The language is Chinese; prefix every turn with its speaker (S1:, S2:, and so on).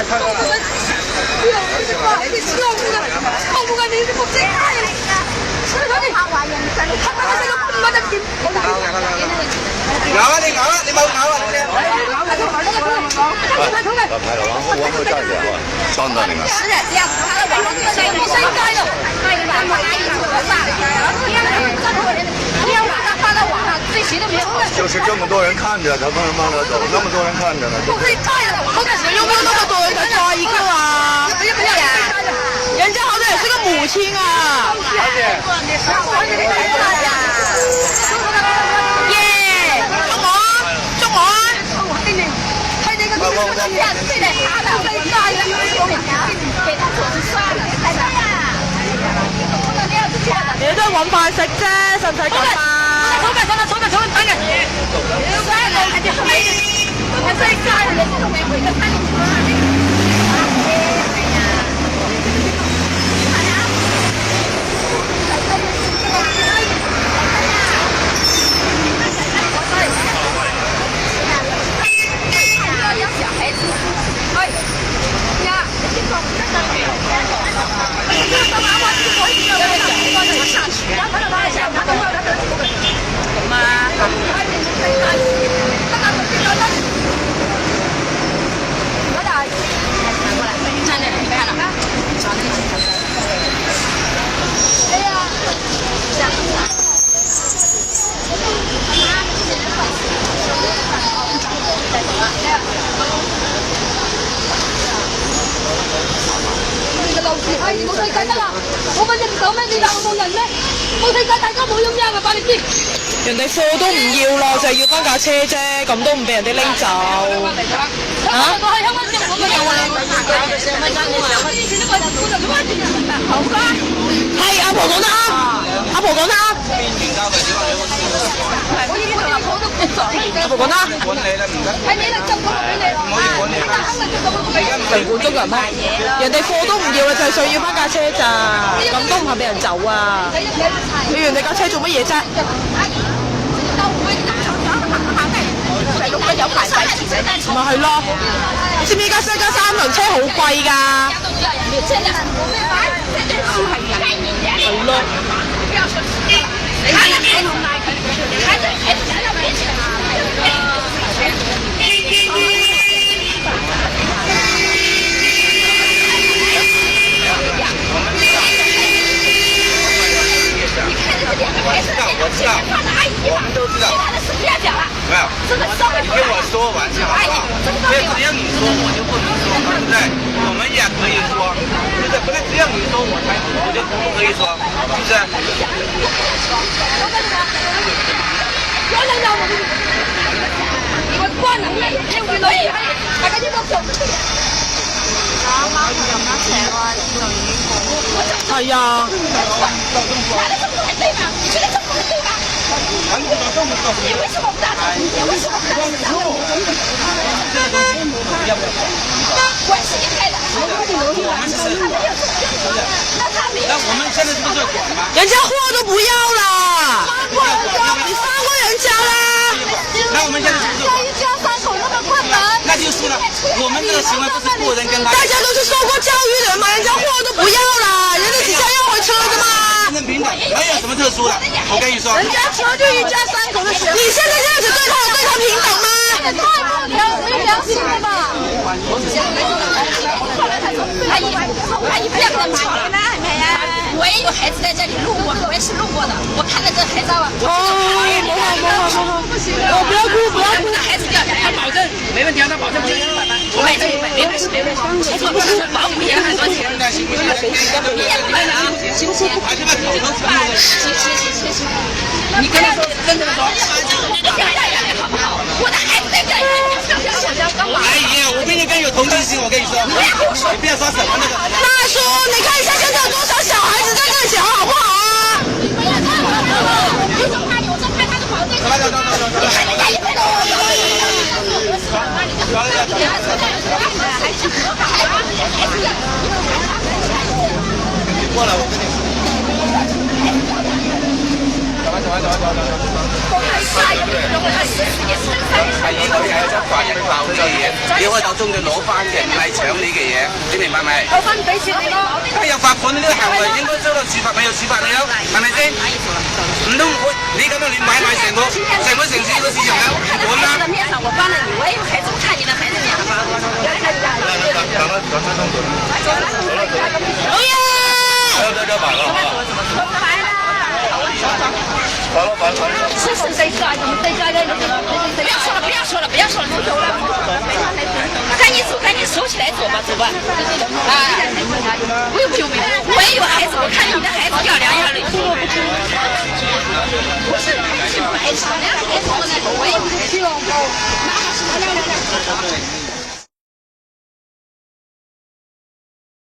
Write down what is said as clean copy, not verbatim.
S1: 咬啊！你咬啊！你冇咬啊！
S2: 老牌了，往后站一点，装到那个。
S3: 是的，这样子他的网络最不应该的，你要把它发到网上，对谁都没有好处。
S2: 就是这么多人看着，他为什么让他走？那么多人看着呢？
S3: 不可以抓呀！
S4: 好歹是有没有那么多人才抓一个啊？
S3: 不要呀！
S4: 人家好歹也是个母亲啊！耶！中我啊！中我啊！
S3: 对待他的，给他做成刷了，
S4: 你都係揾飯食啫，使唔使咁啊？
S3: 衝緊，等緊。刷了，還是黑的，還是刷了，這種沒回的看你說。冇世界得啦！我乜嘢唔講咩？你鬧我冇人咩？冇世界大家冇咁樣啊！話你知。
S4: 人哋貨都唔要咯，就係要翻架車啫，咁都唔俾人哋拎走。啊？係阿婆講得啱，阿婆講得啱。阿婆講得啱。
S3: 係你嚟執嗰個俾你咯。
S4: 城管中人咩？人哋貨都唔要啦，就係想要翻架車咋，咁都唔係俾人走啊！你人哋架車做乜嘢啫？咪係咯，你知唔知而家西加3輪車好貴㗎？係咯。
S1: 我知道，我们都知道。
S3: 不要讲了。
S1: 没有，你跟我说完就好了。只要你说我就不能说，对不对？我们也可以说，对不对？不是只要你说我就不可以说，是不是？
S3: 有人有我關人咧，你會女兒大家應該做。啱啱咁樣邪話就已經過。
S4: 係啊。
S3: 你為什麼不打招呼？你為什麼不打招呼？我是你開的，
S1: 那我們現在是不是在管嗎？
S4: 人家貨都不要啦，你放過人家啦。
S1: 那我們現在是不是？
S3: 一家三口那麼困難，
S1: 那就是了。我們這個行為不是不能跟他。
S4: 大家都是受過教育的人嘛，人家貨都不要啦，人家底下要回車的嘛。
S1: 平等，沒有什麼特殊的。我跟你說，
S4: 人家車就一家三口的事。你現在這樣子對他，有對他平等嗎？
S3: 太不良心了吧！阿姨不要跟他吵了，係咪啊？我也有孩子在這裡路過，我也是路過的。我看到這孩子啊，
S4: 我不要哭，不要哭。
S3: 孩子掉下來，
S1: 保證沒問題，他保證不100萬。
S3: 我買這100，沒關係，沒關係。我是保姆也很多錢。
S1: 行不行？
S3: 你也不能啊，行不行？
S1: 還是把口頭承諾。
S3: 行。
S1: 你跟他說，真正的說。
S3: 好不好？我的孩子在這裡，
S1: 哎呀，我比你更有同情心，我跟你說。你不要說什麼那個。
S4: 大叔，你看一下現在有多少小孩子在這裡想好不好啊？
S3: 我正拍他的保證。
S1: 過來，我跟你說。係我哋係執法人鬧嘅嘢，你開頭中意攞翻嘅，唔係搶你嘅嘢。明白未？
S3: 我翻唔俾錢你咯。
S1: 梗係有罰款呢個行為應該收到處罰，咪有處罰你咯，係咪先？唔通你咁樣亂買成個城市個市場嘅唔管啦？
S3: 面上我帮了你，我也有孩子，我看你的孩子面子。
S2: 老爷，这买了啊！白了白了。
S3: 是谁拽的？谁拽的？不要说了，不要说了，不要说了，走了。赶紧走，赶紧收起来走吧，走吧。啊，我又不用我也有孩子，我看你的孩子漂亮样的。不是，还是白吃，两个孩子我也有孩子。